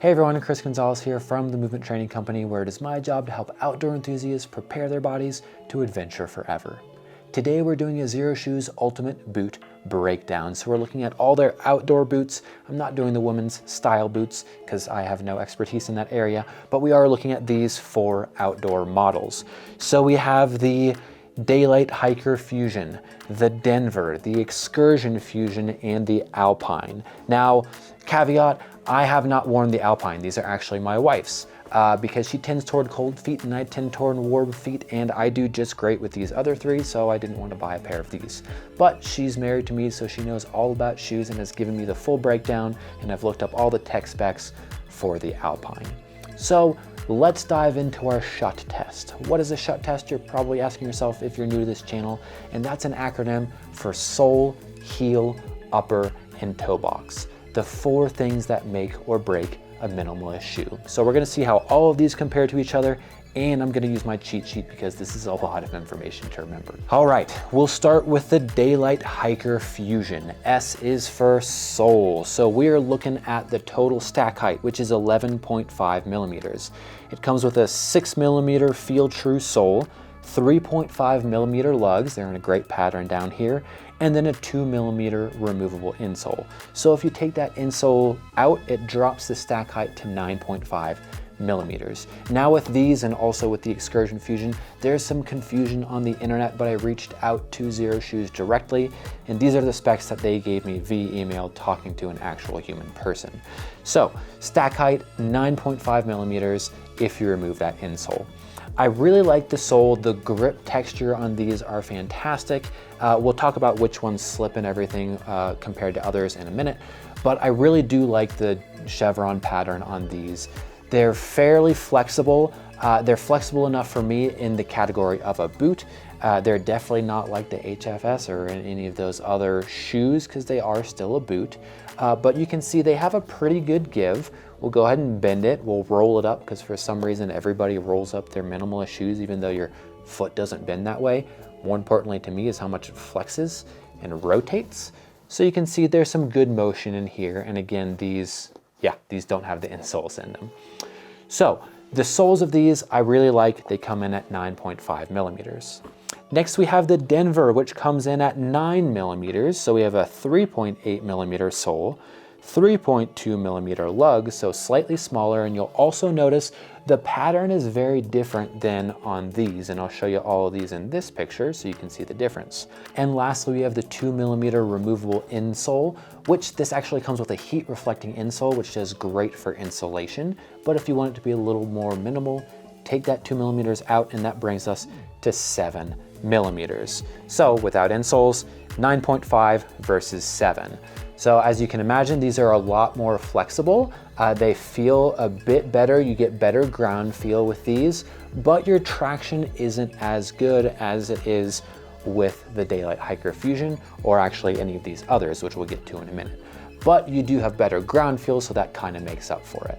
Hey everyone, Chris Gonzalez here from the Movement Training Company, where it is my job to help outdoor enthusiasts prepare their bodies to adventure forever. Today we're doing a Xero Shoes Ultimate Boot breakdown. So we're looking at all their outdoor boots. I'm not doing the women's style boots because I have no expertise in that area, but we are looking at these 4 outdoor models. So we have the Daylight Hiker Fusion, the Denver, the Excursion Fusion, and the Alpine. Now, caveat, I have not worn the Alpine. These are actually my wife's because she tends toward cold feet and I tend toward warm feet, and I do just great with these other 3, so I didn't want to buy a pair of these. But she's married to me, so she knows all about shoes and has given me the full breakdown, and I've looked up all the tech specs for the Alpine. So let's dive into our SHUT test. What is a SHUT test? You're probably asking yourself if you're new to this channel, and that's an acronym for sole, heel, upper, and toe box. The 4 things that make or break a minimalist shoe. So we're gonna see how all of these compare to each other, and I'm gonna use my cheat sheet because this is a lot of information to remember. All right, we'll start with the Daylight Hiker Fusion. S is for sole. So we are looking at the total stack height, which is 11.5 millimeters. It comes with a 6 millimeter Feel True sole, 3.5 millimeter lugs, they're in a great pattern down here, and then a 2 millimeter removable insole. So if you take that insole out, it drops the stack height to 9.5 millimeters. Now with these, and also with the Excursion Fusion, there's some confusion on the internet, but I reached out to Xero Shoes directly, and these are the specs that they gave me via email talking to an actual human person. So stack height, 9.5 millimeters if you remove that insole. I really like the sole. The grip texture on these are fantastic. We'll talk about which ones slip and everything compared to others in a minute, but I really do like the chevron pattern on these. They're fairly flexible. They're flexible enough for me in the category of a boot. They're definitely not like the HFS or any of those other shoes because they are still a boot. But you can see they have a pretty good give. We'll go ahead and bend it. We'll roll it up because for some reason everybody rolls up their minimalist shoes even though your foot doesn't bend that way. More importantly to me is how much it flexes and rotates. So you can see there's some good motion in here. And again, these don't have the insoles in them. So the soles of these I really like. They come in at 9.5 millimeters. Next we have the Denver, which comes in at 9 millimeters. So we have a 3.8 millimeter sole, 3.2 millimeter lug, so slightly smaller, and you'll also notice the pattern is very different than on these, and I'll show you all of these in this picture so you can see the difference. And lastly, we have the 2 millimeter removable insole, which this actually comes with a heat reflecting insole, which is great for insulation. But if you want it to be a little more minimal, take that 2 millimeters out, and that brings us to 7 millimeters. So without insoles, 9.5 versus 7. So as you can imagine, these are a lot more flexible. They feel a bit better. You get better ground feel with these, but your traction isn't as good as it is with the Daylight Hiker Fusion, or actually any of these others, which we'll get to in a minute. But you do have better ground feel, so that kind of makes up for it.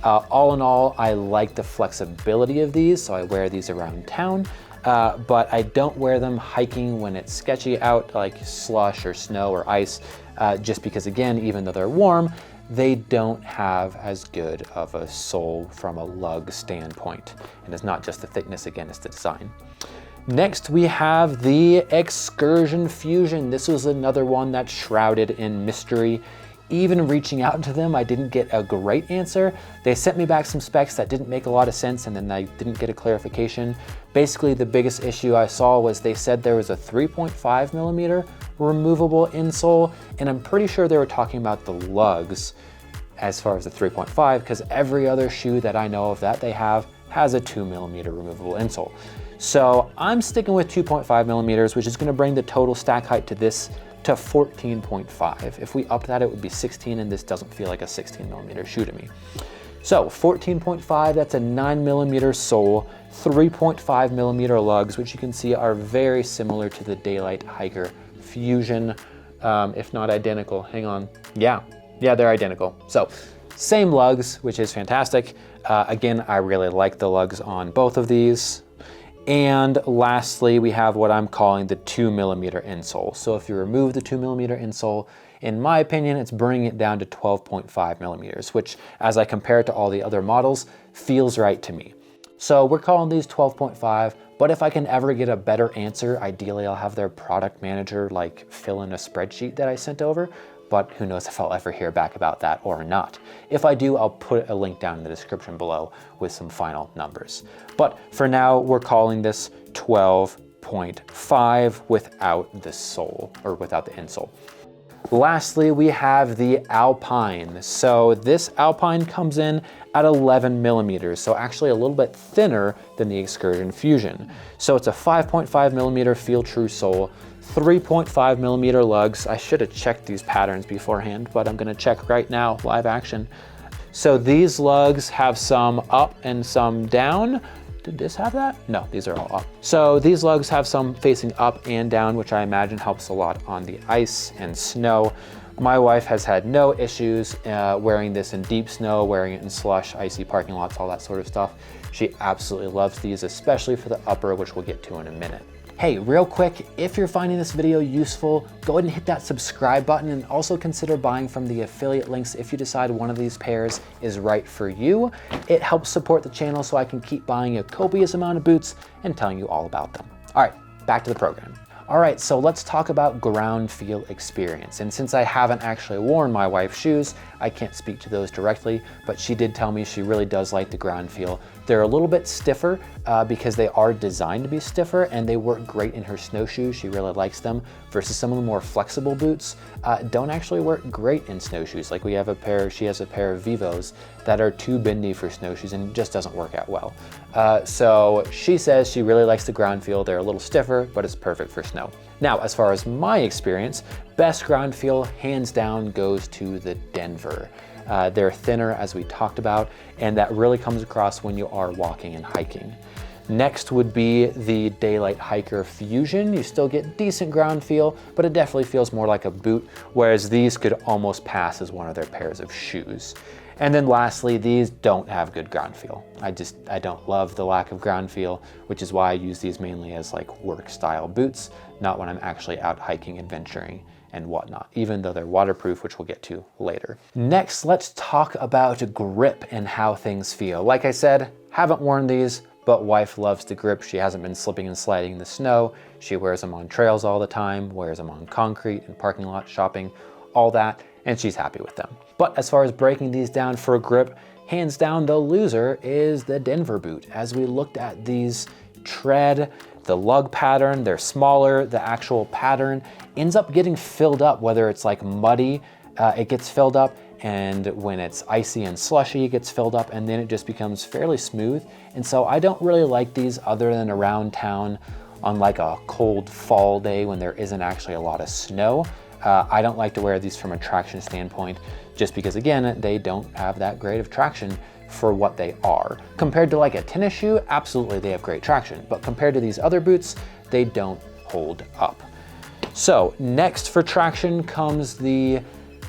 All in all, I like the flexibility of these, so I wear these around town. But I don't wear them hiking when it's sketchy out, like slush or snow or ice, just because again, even though they're warm, they don't have as good of a sole from a lug standpoint. And it's not just the thickness, again, it's the design. Next, we have the Excursion Fusion. This was another one that's shrouded in mystery. Even reaching out to them, I didn't get a great answer. They sent me back some specs that didn't make a lot of sense, and then I didn't get a clarification. Basically, the biggest issue I saw was they said there was a 3.5 millimeter removable insole, and I'm pretty sure they were talking about the lugs as far as the 3.5, because every other shoe that I know of that they have has a 2 millimeter removable insole. So I'm sticking with 2.5 millimeters, which is going to bring the total stack height to this to 14.5. If we upped that, it would be 16, and this doesn't feel like a 16 millimeter shoe to me. So 14.5, that's a 9 millimeter sole, 3.5 millimeter lugs, which you can see are very similar to the Daylight Hiker Fusion, if not identical. Hang on. Yeah, they're identical. So same lugs, which is fantastic. Again, I really like the lugs on both of these. And lastly, we have what I'm calling the 2 millimeter insole. So if you remove the 2 millimeter insole, In my opinion, it's bringing it down to 12.5 millimeters, which as I compare it to all the other models, feels right to me. So we're calling these 12.5, but if I can ever get a better answer, ideally I'll have their product manager like fill in a spreadsheet that I sent over, but who knows if I'll ever hear back about that or not. If I do, I'll put a link down in the description below with some final numbers. But for now, we're calling this 12.5 without the sole, or without the insole. Lastly, we have the Alpine. So this Alpine comes in at 11 millimeters, so actually a little bit thinner than the Excursion Fusion. So it's a 5.5 millimeter feel true sole, 3.5 millimeter lugs. I should have checked these patterns beforehand, but I'm gonna check right now, live action. So these lugs have some up and some down. Did this have that? No, these are all up. So these lugs have some facing up and down, which I imagine helps a lot on the ice and snow. My wife has had no issues wearing this in deep snow, wearing it in slush, icy parking lots, all that sort of stuff. She absolutely loves these, especially for the upper, which we'll get to in a minute. Hey, real quick, if you're finding this video useful, go ahead and hit that subscribe button and also consider buying from the affiliate links if you decide one of these pairs is right for you. It helps support the channel so I can keep buying a copious amount of boots and telling you all about them. All right, back to the program. All right, so let's talk about ground feel experience. And since I haven't actually worn my wife's shoes, I can't speak to those directly, but she did tell me she really does like the ground feel. They're a little bit stiffer because they are designed to be stiffer, and they work great in her snowshoes. She really likes them, versus some of the more flexible boots don't actually work great in snowshoes. Like she has a pair of Vivos that are too bendy for snowshoes and it just doesn't work out well. So she says she really likes the ground feel. They're a little stiffer, but it's perfect for snow. Now, as far as my experience, best ground feel hands down goes to the Denver. They're thinner, as we talked about, and that really comes across when you are walking and hiking. Next would be the Daylight Hiker Fusion. You still get decent ground feel, but it definitely feels more like a boot, whereas these could almost pass as one of their pairs of shoes. And then lastly, these don't have good ground feel. I don't love the lack of ground feel, which is why I use these mainly as like work style boots, not when I'm actually out hiking, adventuring, and whatnot, even though they're waterproof, which we'll get to later. Next, let's talk about grip and how things feel. Like I said, haven't worn these, but wife loves the grip. She hasn't been slipping and sliding in the snow. She wears them on trails all the time, wears them on concrete and parking lot shopping, all that, and she's happy with them. But as far as breaking these down for a grip, hands down the loser is the Denver boot. As we looked at these tread, the lug pattern, they're smaller, the actual pattern ends up getting filled up, whether it's like muddy, it gets filled up, and when it's icy and slushy, it gets filled up, and then it just becomes fairly smooth. And so I don't really like these other than around town on like a cold fall day when there isn't actually a lot of snow. I don't like to wear these from a traction standpoint, just because again, they don't have that great of traction for what they are. Compared to like a tennis shoe, absolutely they have great traction, but compared to these other boots, they don't hold up. So next for traction comes the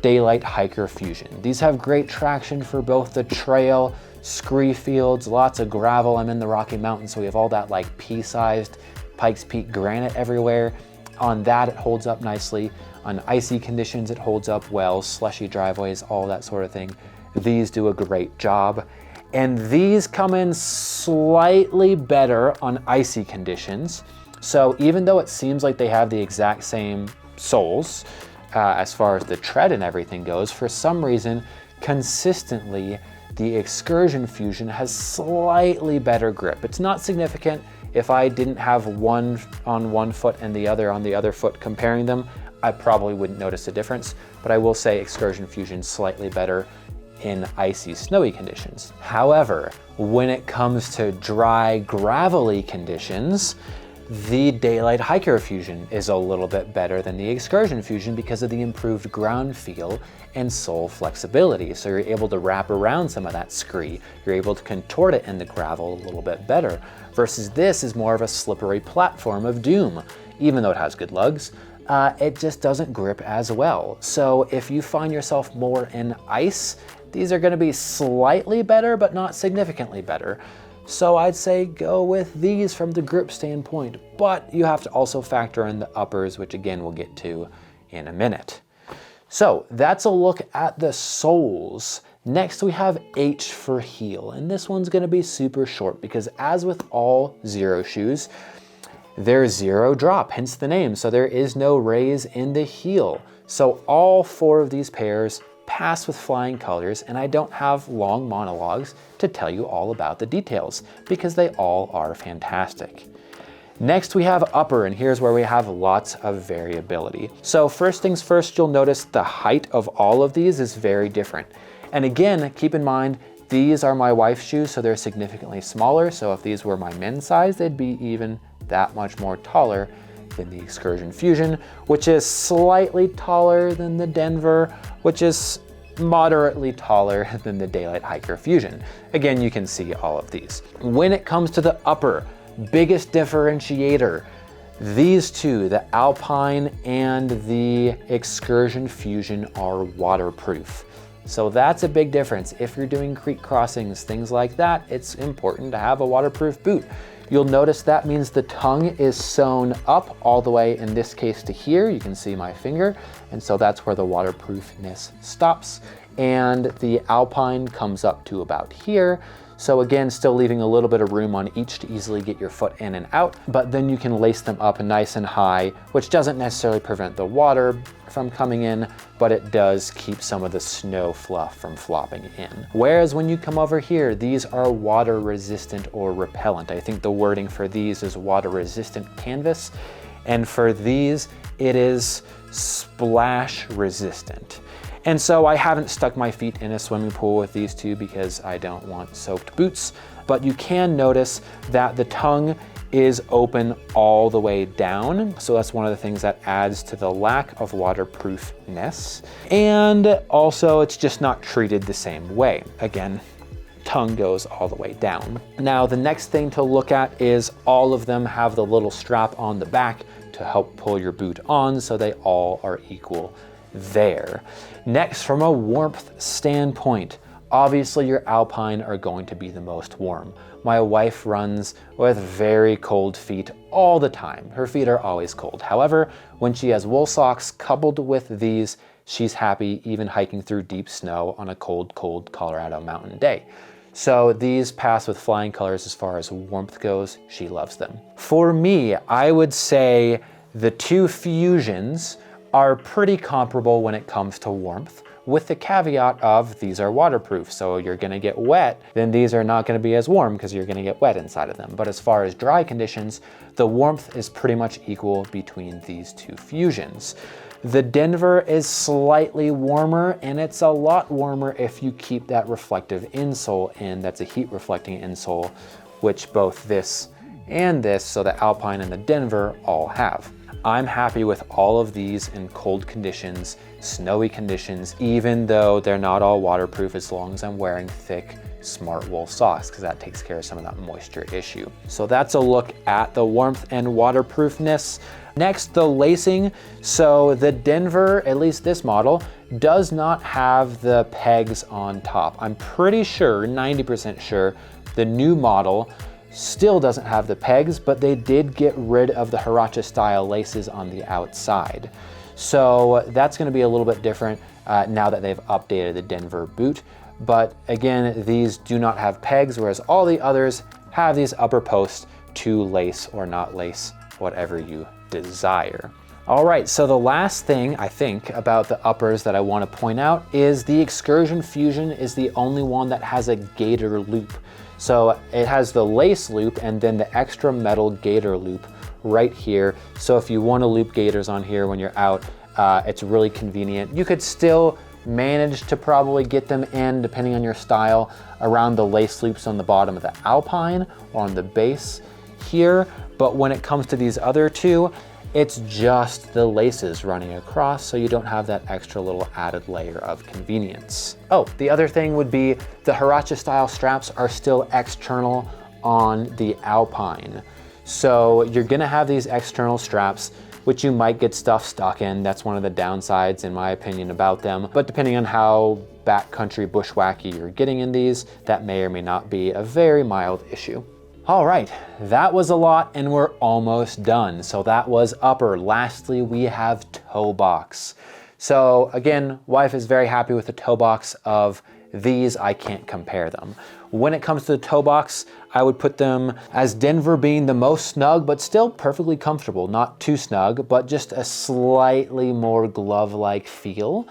Daylight Hiker Fusion. These have great traction for both the trail, scree fields, lots of gravel. I'm in the Rocky Mountains, so we have all that like pea-sized Pikes Peak granite everywhere. On that, it holds up nicely. On icy conditions, it holds up well, slushy driveways, all that sort of thing. These do a great job. And these come in slightly better on icy conditions. So even though it seems like they have the exact same soles, as far as the tread and everything goes, for some reason, consistently, the Excursion Fusion has slightly better grip. It's not significant. If I didn't have one on one foot and the other on the other foot comparing them, I probably wouldn't notice a difference, but I will say Excursion Fusion slightly better in icy, snowy conditions. However, when it comes to dry, gravelly conditions, the Daylight Hiker Fusion is a little bit better than the Excursion Fusion because of the improved ground feel and sole flexibility. So you're able to wrap around some of that scree. You're able to contort it in the gravel a little bit better, versus this is more of a slippery platform of doom. Even though it has good lugs, it just doesn't grip as well. So if you find yourself more in ice, these are gonna be slightly better, but not significantly better. So I'd say go with these from the grip standpoint, but you have to also factor in the uppers, which again we'll get to in a minute. So that's a look at the soles. Next we have H for heel, and this one's gonna be super short because as with all Xero shoes, they're zero drop, hence the name. So there is no raise in the heel. So all 4 of these pairs pass with flying colors, and I don't have long monologues to tell you all about the details because they all are fantastic. Next we have upper, and here's where we have lots of variability. So first things first, you'll notice the height of all of these is very different. And again, keep in mind, these are my wife's shoes, so they're significantly smaller. So if these were my men's size, they'd be even that much more taller than the Excursion Fusion, which is slightly taller than the Denver, which is moderately taller than the Daylight Hiker Fusion. Again, you can see all of these. When it comes to the upper, biggest differentiator, these two, the Alpine and the Excursion Fusion, are waterproof. So that's a big difference. If you're doing creek crossings, things like that, it's important to have a waterproof boot. You'll notice that means the tongue is sewn up all the way, in this case to here. You can see my finger. And so that's where the waterproofness stops. And the Alpine comes up to about here. So again, still leaving a little bit of room on each to easily get your foot in and out, but then you can lace them up nice and high, which doesn't necessarily prevent the water from coming in, but it does keep some of the snow fluff from flopping in. Whereas when you come over here, these are water resistant or repellent. I think the wording for these is water resistant canvas, and for these, it is splash resistant. And so I haven't stuck my feet in a swimming pool with these two because I don't want soaked boots, but you can notice that the tongue is open all the way down. So that's one of the things that adds to the lack of waterproofness. And also it's just not treated the same way. Again, tongue goes all the way down. Now the next thing to look at is all of them have the little strap on the back to help pull your boot on, so they all are equal there. Next, from a warmth standpoint, obviously your Alpine are going to be the most warm. My wife runs with very cold feet all the time. Her feet are always cold. However, when she has wool socks coupled with these, she's happy even hiking through deep snow on a cold, cold Colorado mountain day. So these pass with flying colors as far as warmth goes. She loves them. For me, I would say the two Fusions are pretty comparable when it comes to warmth, with the caveat of these are waterproof. So you're gonna get wet, then these are not gonna be as warm because you're gonna get wet inside of them. But as far as dry conditions, the warmth is pretty much equal between these two Fusions. The Denver is slightly warmer, and it's a lot warmer if you keep that reflective insole in. That's a heat reflecting insole, which both this and this, so the Alpine and the Denver, all have. I'm happy with all of these in cold conditions, snowy conditions, even though they're not all waterproof, as long as I'm wearing thick, smart wool socks, because that takes care of some of that moisture issue. So that's a look at the warmth and waterproofness. Next, the lacing. So the Denver, at least this model, does not have the pegs on top. I'm pretty sure, 90% sure, the new model still doesn't have the pegs, but they did get rid of the Huarache style laces on the outside. So that's gonna be a little bit different now that they've updated the Denver boot. But again, these do not have pegs, whereas all the others have these upper posts to lace or not lace, whatever you desire. All right, so the last thing I think about the uppers that I want to point out is the Excursion Fusion is the only one that has a gator loop. So it has the lace loop and then the extra metal gator loop right here. So if you want to loop gators on here when you're out, it's really convenient. You could still manage to probably get them in, depending on your style, around the lace loops on the bottom of the Alpine or on the base here. But when it comes to these other two, it's just the laces running across, so you don't have that extra little added layer of convenience. Oh, the other thing would be the Huarache style straps are still external on the Alpine. So you're gonna have these external straps, which you might get stuff stuck in. That's one of the downsides, in my opinion, about them. But depending on how backcountry bushwhacky you're getting in these, that may or may not be a very mild issue. All right, that was a lot and we're almost done. So that was upper. Lastly, we have toe box. So again, wife is very happy with the toe box of these. I can't compare them. When it comes to the toe box, I would put them as Denver being the most snug, but still perfectly comfortable. Not too snug, but just a slightly more glove-like feel.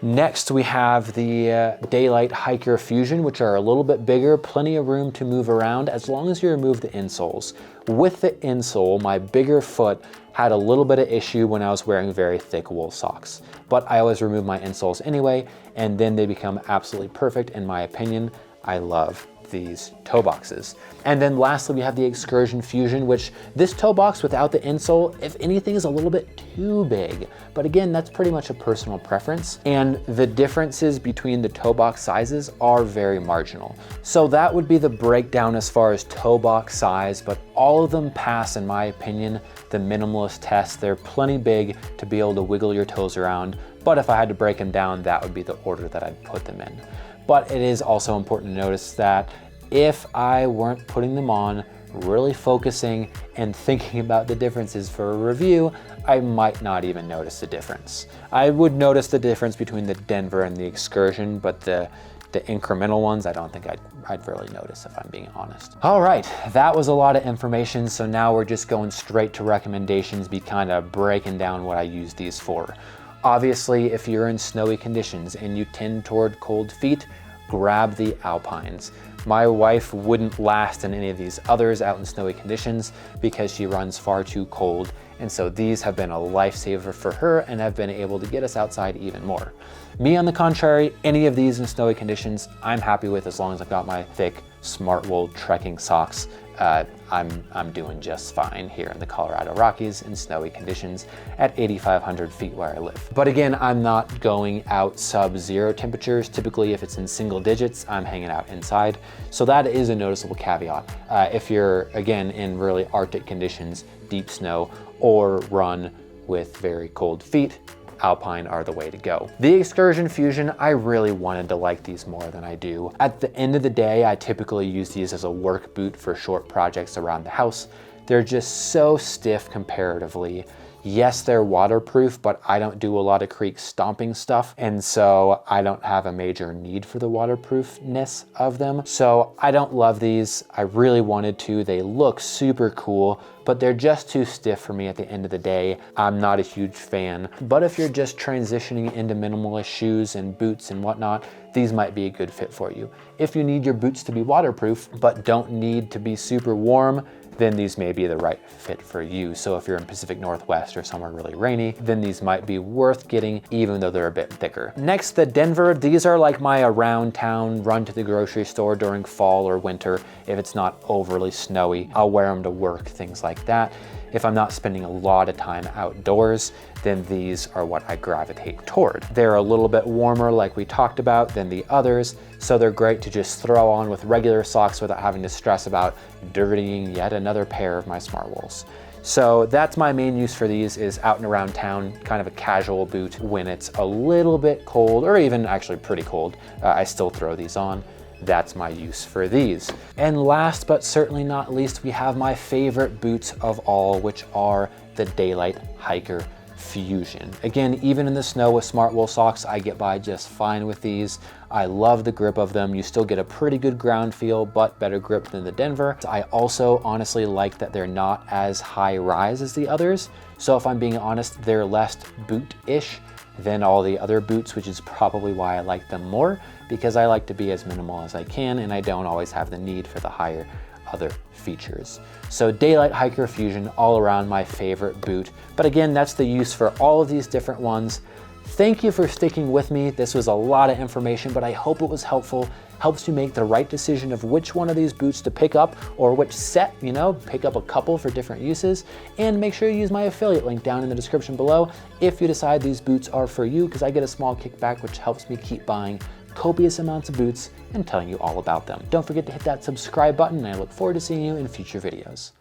Next, we have the Daylight Hiker Fusion, which are a little bit bigger, plenty of room to move around as long as you remove the insoles. With the insole, my bigger foot had a little bit of issue when I was wearing very thick wool socks, but I always remove my insoles anyway, and then they become absolutely perfect in my opinion. I love these toe boxes. And then lastly, we have the Excursion Fusion, which this toe box without the insole, if anything, is a little bit too big. But again, that's pretty much a personal preference. And the differences between the toe box sizes are very marginal. So that would be the breakdown as far as toe box size, but all of them pass, in my opinion, the minimalist test. They're plenty big to be able to wiggle your toes around. But if I had to break them down, that would be the order that I'd put them in. But it is also important to notice that if I weren't putting them on, really focusing and thinking about the differences for a review, I might not even notice the difference. I would notice the difference between the Denver and the Excursion, but the incremental ones, I don't think I'd really notice, if I'm being honest. All right, that was a lot of information. So now we're just going straight to recommendations, be kind of breaking down what I use these for. Obviously, if you're in snowy conditions and you tend toward cold feet, grab the Alpines. My wife wouldn't last in any of these others out in snowy conditions because she runs far too cold. And so these have been a lifesaver for her and have been able to get us outside even more. Me, on the contrary, any of these in snowy conditions, I'm happy with as long as I've got my thick, smart wool trekking socks. I'm doing just fine here in the Colorado Rockies in snowy conditions at 8,500 feet where I live. But again, I'm not going out sub-zero temperatures. Typically, if it's in single digits, I'm hanging out inside. So that is a noticeable caveat. If you're, again, in really Arctic conditions, deep snow, or run with very cold feet, Alpine are the way to go. The Excursion Fusion, I really wanted to like these more than I do. At the end of the day, I typically use these as a work boot for short projects around the house. They're just so stiff comparatively. Yes, they're waterproof, but I don't do a lot of creek stomping stuff, and so I don't have a major need for the waterproofness of them. So I don't love these. I really wanted to. They look super cool, but they're just too stiff for me at the end of the day. I'm not a huge fan. But if you're just transitioning into minimalist shoes and boots and whatnot, these might be a good fit for you. If you need your boots to be waterproof, but don't need to be super warm, then these may be the right fit for you. So if you're in Pacific Northwest or somewhere really rainy, then these might be worth getting, even though they're a bit thicker. Next, the Denver. These are like my around town run to the grocery store during fall or winter. If it's not overly snowy, I'll wear them to work, things like that. If I'm not spending a lot of time outdoors, then these are what I gravitate toward. They're a little bit warmer, like we talked about, than the others, so they're great to just throw on with regular socks without having to stress about dirtying yet another pair of my smart wools. So that's my main use for these, is out and around town, kind of a casual boot when it's a little bit cold, or even actually pretty cold. I still throw these on. That's my use for these. And last but certainly not least, we have my favorite boots of all, which are the Daylight Hiker Fusion. Again, even in the snow with smart wool socks, I get by just fine with these. I love the grip of them. You still get a pretty good ground feel, but better grip than the Denver. I also honestly like that they're not as high rise as the others. So if I'm being honest, they're less boot-ish than all the other boots, which is probably why I like them more, because I like to be as minimal as I can and I don't always have the need for the higher other features. So Daylight Hiker Fusion, all around my favorite boot. But again, that's the use for all of these different ones. Thank you for sticking with me. This was a lot of information, but I hope it was helpful. Helps you make the right decision of which one of these boots to pick up, or which set, pick up a couple for different uses. And make sure you use my affiliate link down in the description below if you decide these boots are for you, because I get a small kickback, which helps me keep buying copious amounts of boots and telling you all about them. Don't forget to hit that subscribe button, and I look forward to seeing you in future videos.